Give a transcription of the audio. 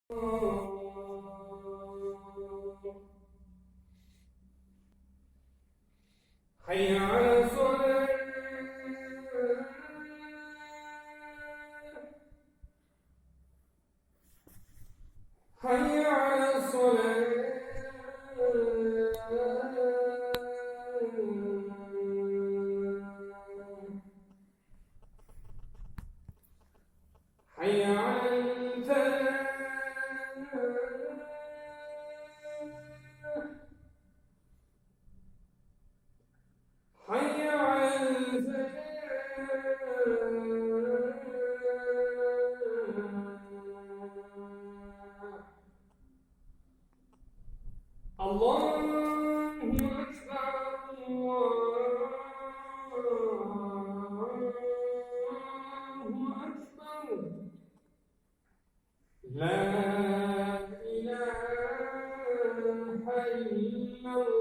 حي على الصلاة. حي على الصلاة. حي على الفلاح. حي على الفلاح. الله أكبر. الله أكبر. لا إله إلا الله.